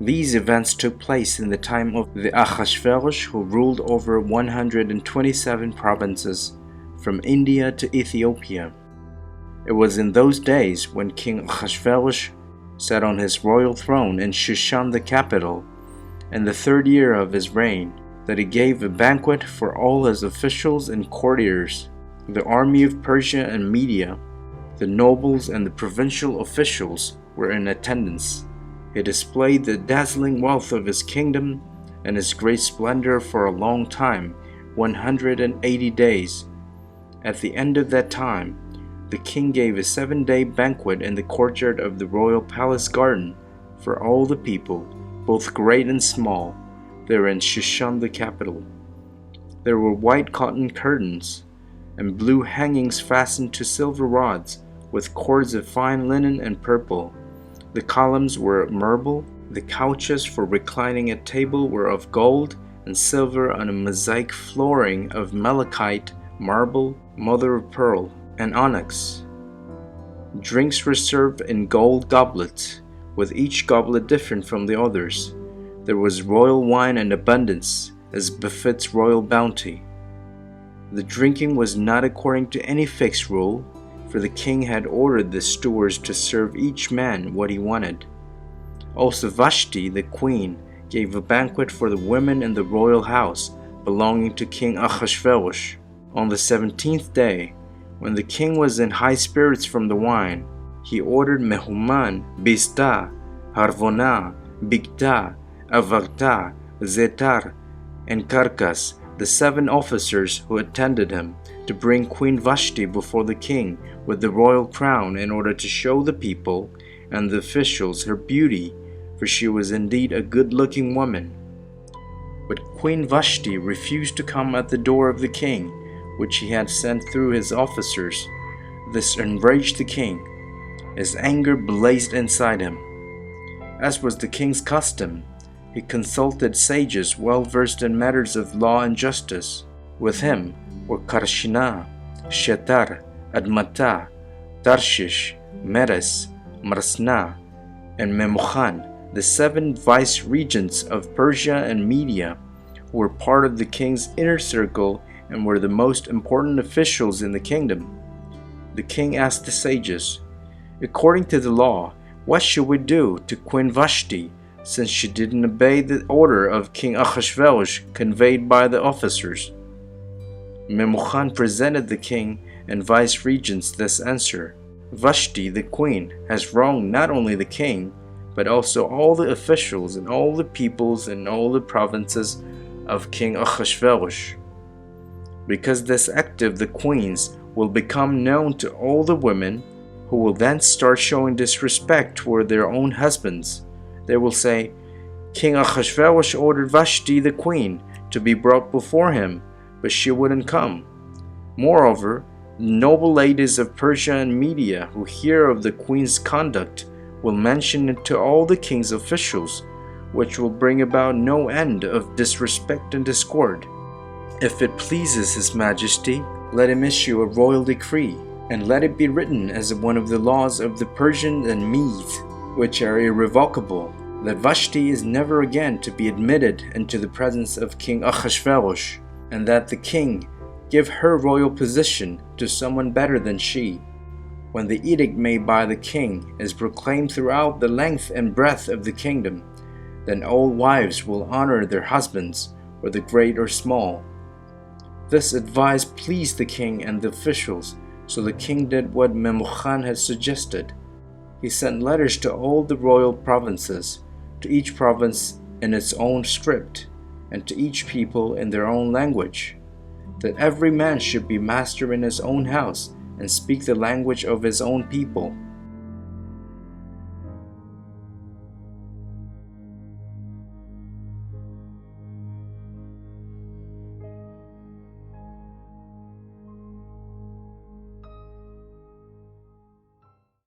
These events took place in the time of the Achashverosh, who ruled over 127 provinces from India to Ethiopia. It was in those days when King Achashverosh sat on his royal throne in Shushan the capital, in the 3rd year of his reign, that he gave a banquet for all his officials and courtiers, the army of Persia and Media. The nobles and the provincial officials were in attendance. He displayed the dazzling wealth of his kingdom and his great splendor for a long time, 180 days. At the end of that time, the king gave a 7-day banquet in the courtyard of the royal palace garden for all the people, both great and small, there in Shushan the capital. There were white cotton curtains and blue hangings fastened to silver rods with cords of fine linen and purple. The columns were of marble. The couches for reclining at table were of gold and silver on a mosaic flooring of malachite, marble, mother of pearl, and onyx. Drinks were served in gold goblets, with each goblet different from the others. There was royal wine in abundance, as befits royal bounty. The drinking was not according to any fixed rule, for the king had ordered the stewards to serve each man what he wanted. Also Vashti, the queen, gave a banquet for the women in the royal house belonging to King Achashverosh. On the 17th day, when the king was in high spirits from the wine, he ordered Mehuman, Bista, Harvona, Bigta, Avagta, Zetar, and Karkas, the 7 officers who attended him, to bring Queen Vashti before the king with the royal crown in order to show the people and the officials her beauty, for she was indeed a good-looking woman. But Queen Vashti refused to come at the door of the king, which he had sent through his officers. This enraged the king. His anger blazed inside him. As was the king's custom, he consulted sages well versed in matters of law and justice. With him were Karshina, Shetar, Admata, Tarshish, Meres, Marsna, and Memuchan, the 7 vice-regents of Persia and Media, who were part of the king's inner circle and were the most important officials in the kingdom. The king asked the sages, "According to the law, what should we do to Queen Vashti, since she didn't obey the order of King Achashverosh conveyed by the officers?" Memuchan presented the king and vice-regents this answer: "Vashti, the queen, has wronged not only the king, but also all the officials and all the peoples and all the provinces of King Achashverosh. Because this act of the queen's will become known to all the women, who will then start showing disrespect toward their own husbands. They will say, 'King Achashverosh ordered Vashti the queen to be brought before him, but she wouldn't come.' Moreover, noble ladies of Persia and Media who hear of the queen's conduct will mention it to all the king's officials, which will bring about no end of disrespect and discord. If it pleases His Majesty, let him issue a royal decree, and let it be written as one of the laws of the Persians and Medes, which are irrevocable, that Vashti is never again to be admitted into the presence of King Achashverosh, and that the king give her royal position to someone better than she. When the edict made by the king is proclaimed throughout the length and breadth of the kingdom, then all wives will honor their husbands, whether great or small." This advice pleased the king and the officials, so the king did what Memuchan had suggested. He sent letters to all the royal provinces, to each province in its own script, and to each people in their own language, that every man should be master in his own house and speak the language of his own people.